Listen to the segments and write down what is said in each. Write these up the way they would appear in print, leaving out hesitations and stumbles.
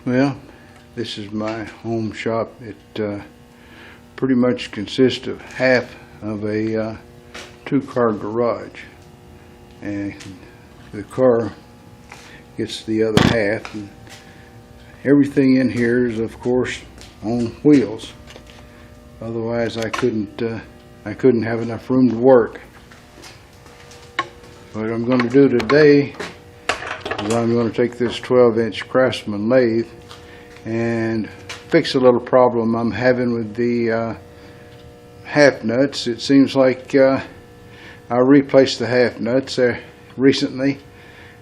Well, this is my home shop. It pretty much consists of half of a two-car garage, and the car gets the other half. And everything in here is, of course, on wheels. Otherwise, I couldn't have enough room to work. What I'm going to do today is I'm going to take this 12-inch Craftsman lathe and fix a little problem I'm having with the half nuts. It seems like I replaced the half nuts recently,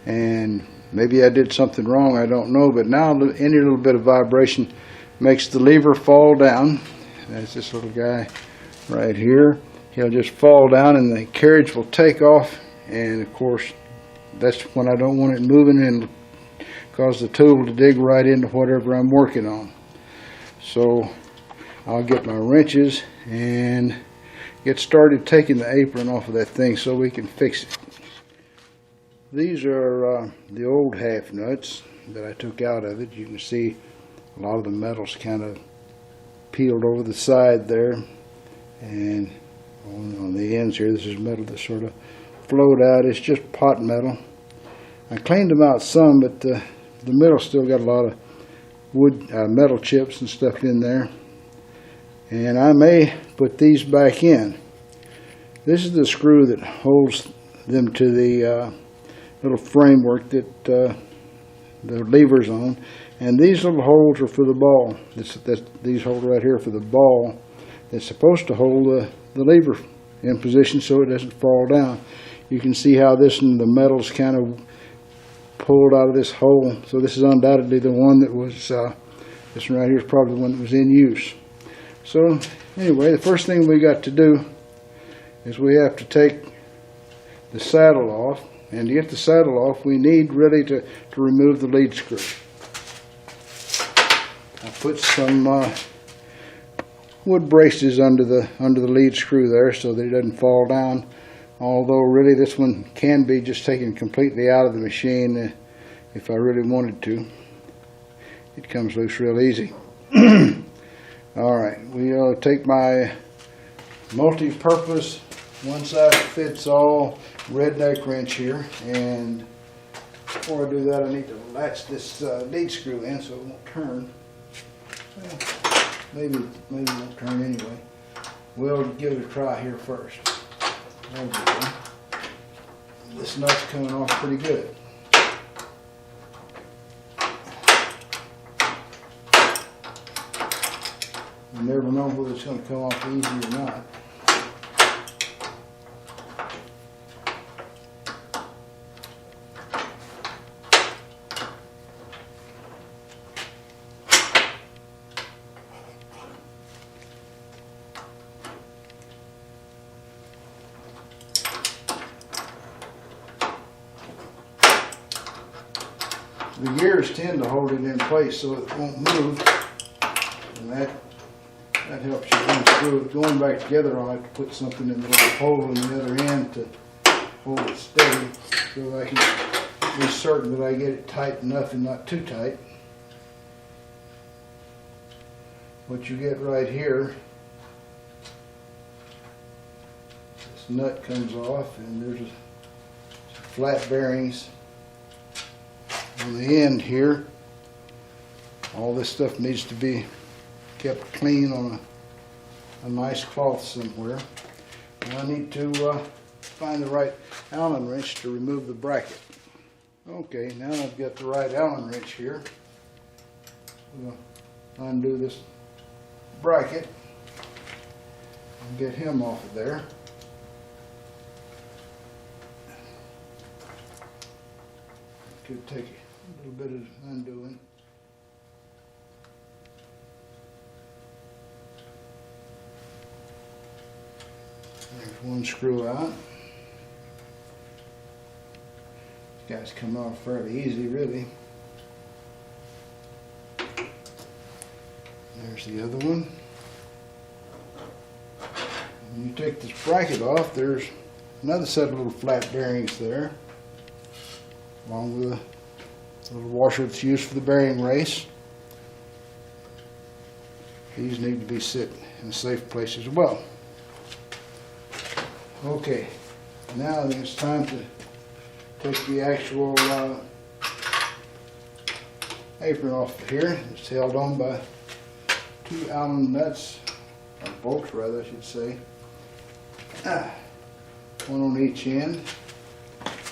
and maybe I did something wrong, I don't know, but now any little bit of vibration makes the lever fall down. That's this little guy right here. He'll just fall down and the carriage will take off, and of course that's when I don't want it moving and cause the tool to dig right into whatever I'm working on. So I'll get my wrenches and get started taking the apron off of that thing so we can fix it. These are the old half nuts that I took out of it. You can see a lot of the metal's kind of peeled over the side there, and on the ends here, this is metal that sort of flowed out. It's just pot metal. I cleaned them out some, but the middle still got a lot of wood, metal chips and stuff in there. And I may put these back in. This is the screw that holds them to the little framework that the lever's on. And these little holes are for the ball. These holes right here for the ball that's supposed to hold the lever in position so it doesn't fall down. You can see how this and the metal's kind of pulled out of this hole. So this is undoubtedly the one that was, this one right here is probably the one that was in use. So anyway, the first thing we got to do is we have to take the saddle off. And to get the saddle off, we need really to remove the lead screw. I put some wood braces under the lead screw there so that it doesn't fall down. Although really this one can be just taken completely out of the machine if I really wanted to. It comes loose real easy. Alright, we'll take my multi-purpose one-size-fits-all Redneck wrench here, and before I do that I need to latch this lead screw in so it won't turn. Well, maybe it won't turn anyway. We'll give it a try here first. There we go. This nut's coming off pretty good. You never know whether it's going to come off easy or not. The gears tend to hold it in place so it won't move, and that helps you unscrew it. Going back together, I'll have to put something in the little hole on the other end to hold it steady so I can be certain that I get it tight enough and not too tight. What you get right here, this nut comes off and there's some flat bearings on the end here. All this stuff needs to be kept clean on a nice cloth somewhere. And I need to find the right Allen wrench to remove the bracket. Okay, now I've got the right Allen wrench here. We'll undo this bracket and get him off of there. Could take a little bit of undoing. There's one screw out. These guys come off fairly easy, really. There's the other one. When you take this bracket off, there's another set of little flat bearings there, along with a little washer that's used for the bearing race. these need to be set in a safe place as well. Okay, now then it's time to take the actual apron off of here. It's held on by 2 Allen nuts, or bolts rather I should say. One on each end.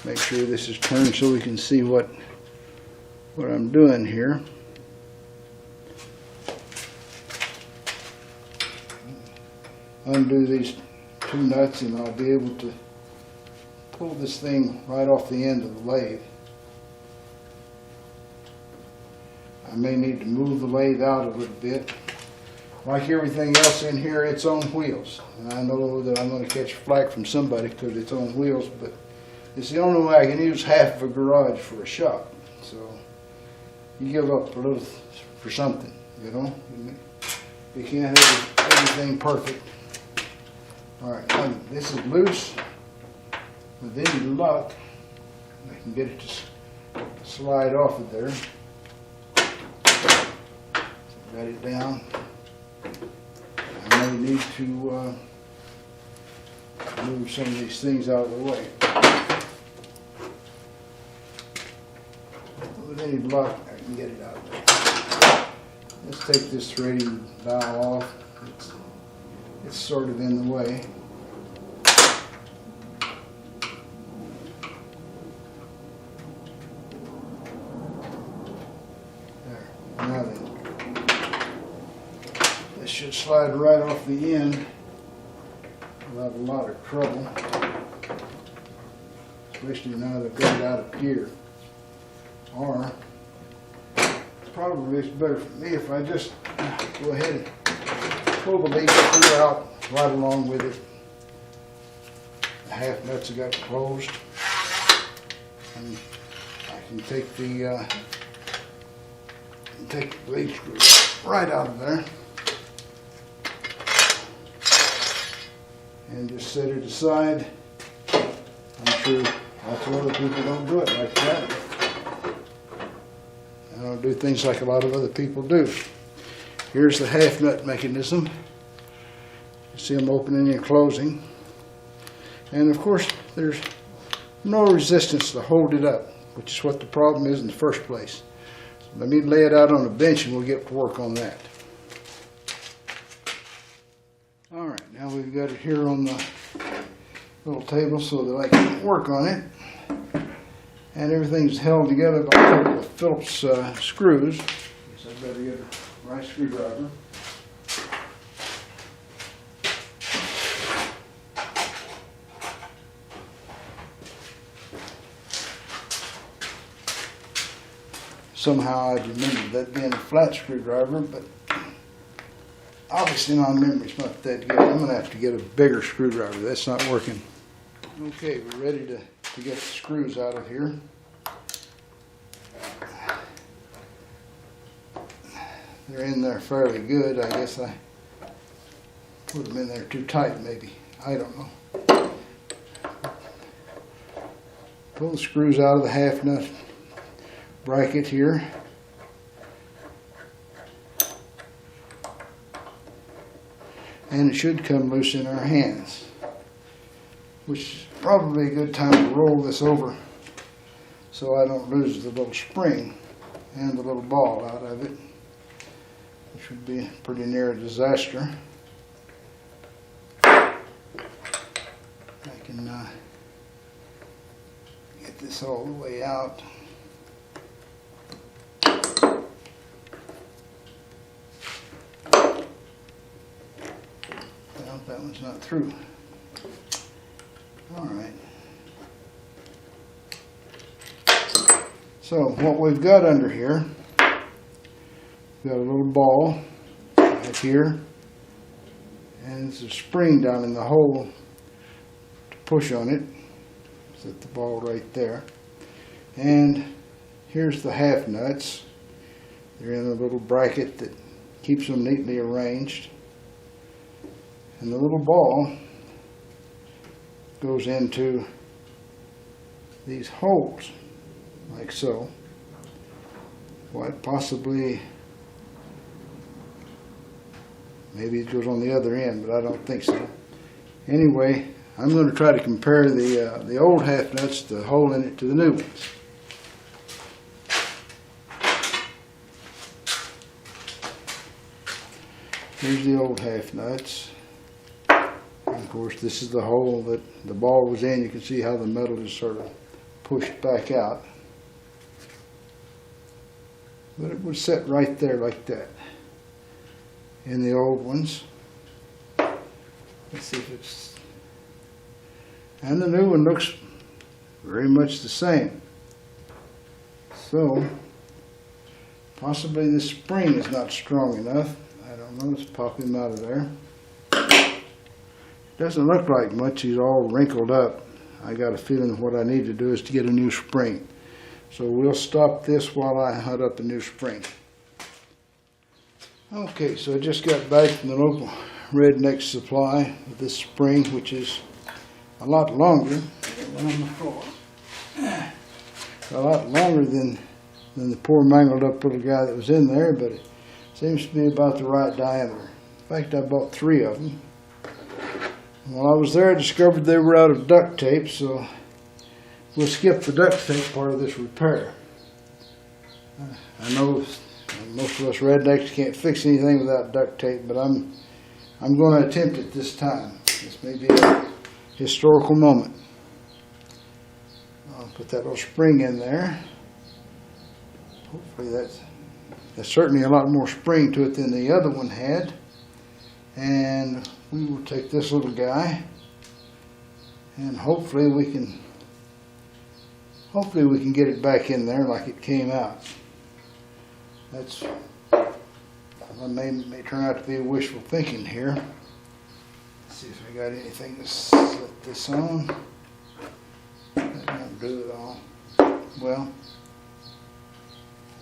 Make sure this is turned so we can see what I'm doing here. Undo these 2 nuts and I'll be able to pull this thing right off the end of the lathe. I may need to move the lathe out a little bit. Like everything else in here, it's on wheels. And I know that I'm going to catch flack from somebody because it's on wheels, but it's the only way I can use half of a garage for a shop. So you give up a little for something, you know. You can't have everything perfect. All right, now this is loose. With any luck, I can get it to slide off of there. Let it down. I may need to move some of these things out of the way. With any luck, I can get it out of there. Let's take this threading dial off. It's sort of in the way. There. Now then. This should slide right off the end without a lot of trouble. Especially now that I've got it out of gear. Or probably it's better for me if I just go ahead and pull the leaf screw out right along with it. The half nuts have got closed, and I can take the leaf screw right out of there and just set it aside. I'm sure lots of other people don't do it like that. I don't do things like a lot of other people do. Here's the half nut mechanism. You see them opening and closing. And of course, there's no resistance to hold it up, which is what the problem is in the first place. So let me lay it out on a bench and we'll get to work on that. All right, now we've got it here on the little table so that I can work on it. And everything's held together by a couple of Phillips screws. So I've got to get a right screwdriver. Somehow I remembered that being a flat screwdriver, but obviously my memory's not that good. I'm going to have to get a bigger screwdriver. That's not working. Okay, we're ready to get the screws out of here. They're in there fairly good. I guess I put them in there too tight maybe. I don't know. Pull the screws out of the half nut bracket here. And it should come loose in our hands, which is probably a good time to roll this over so I don't lose the little spring and the little ball out of it, which would be pretty near a disaster. I can get this all the way out. Well, that one's not through. All right. So what we've got under here, we've got a little ball right here, and there's a spring down in the hole to push on it. Set the ball right there. And here's the half nuts. They're in a little bracket that keeps them neatly arranged. And the little ball goes into these holes, like so. Quite possibly Maybe it goes on the other end, but I don't think so. Anyway, I'm going to try to compare the old half nuts, the hole in it, to the new ones. Here's the old half nuts. And of course, this is the hole that the ball was in. You can see how the metal is sort of pushed back out. But it was set right there like that. In the old ones. Let's see if it's... And the new one looks very much the same. So, possibly this spring is not strong enough. I don't know, let's pop him out of there. Doesn't look like much, he's all wrinkled up. I got a feeling what I need to do is to get a new spring. So we'll stop this while I hunt up a new spring. Okay, so I just got back from the local Rednecks supply with this spring, which is a lot longer. A lot longer than the poor mangled up little guy that was in there, but it seems to be about the right diameter. In fact, I bought 3 of them. While I was there, I discovered they were out of duct tape, so we'll skip the duct tape part of this repair. I know most of us rednecks can't fix anything without duct tape, but I'm going to attempt it this time. This may be a historical moment. I'll put that little spring in there. Hopefully that's certainly a lot more spring to it than the other one had. And we will take this little guy, and hopefully we can get it back in there like it came out. That's may turn out to be wishful thinking here. Let's see if I got anything to set this on. That won't do it all. Well,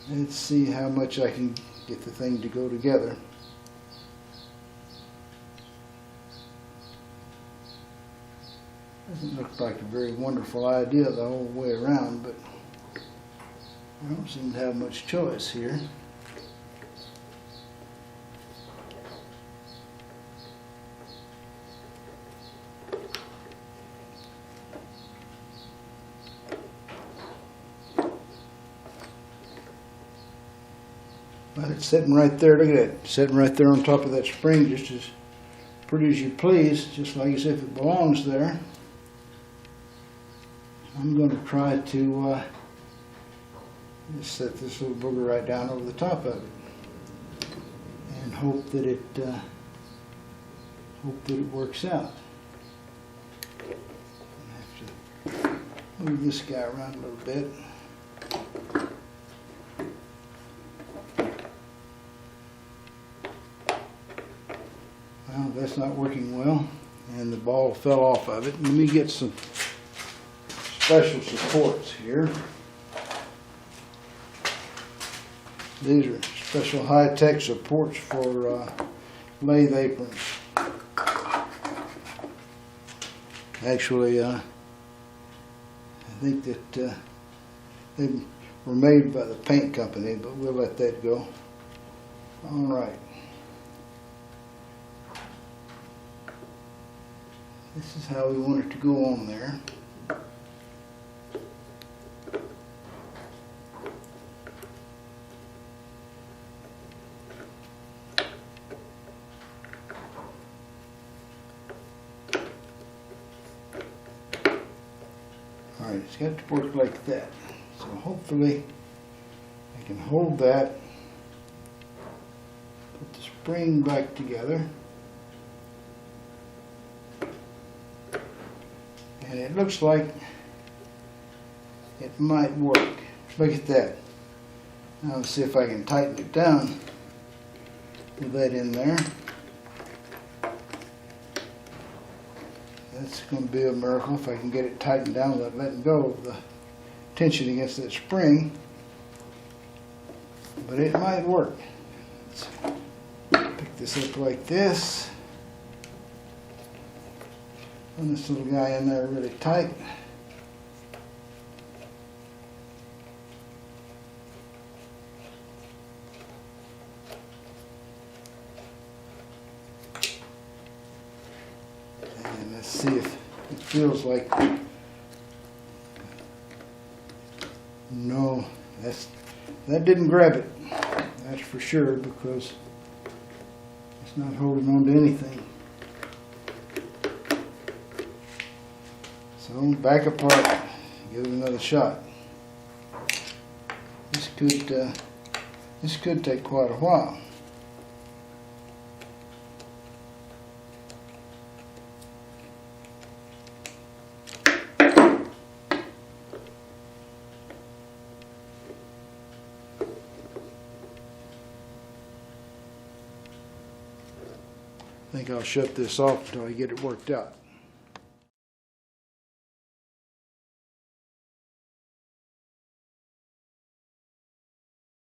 let's see how much I can get the thing to go together. Doesn't look like a very wonderful idea the whole way around, but I don't seem to have much choice here. But it's sitting right there, look at it, sitting right there on top of that spring, just as pretty as you please, just like as if it belongs there. I'm going to try to just set this little booger right down over the top of it, and hope that it works out. I have to move this guy around a little bit. Well, that's not working well, and the ball fell off of it. Let me get some special supports here. These are special high-tech supports for lathe aprons. Actually, I think that they were made by the paint company, but we'll let that go. All right. This is how we want it to go on there. Alright, it's got to work like that. So hopefully I can hold that, put the spring back together, and it looks like it might work. Look at that. Now let's see if I can tighten it down with that in there. That's going to be a miracle if I can get it tightened down without letting go of the tension against that spring. But it might work. Let's pick this up like this. Put this little guy in there really tight. see if it feels like, no, that didn't grab it, that's for sure, because it's not holding on to anything. So back apart, give it another shot. This could take quite a while. I think I'll shut this off until I get it worked out.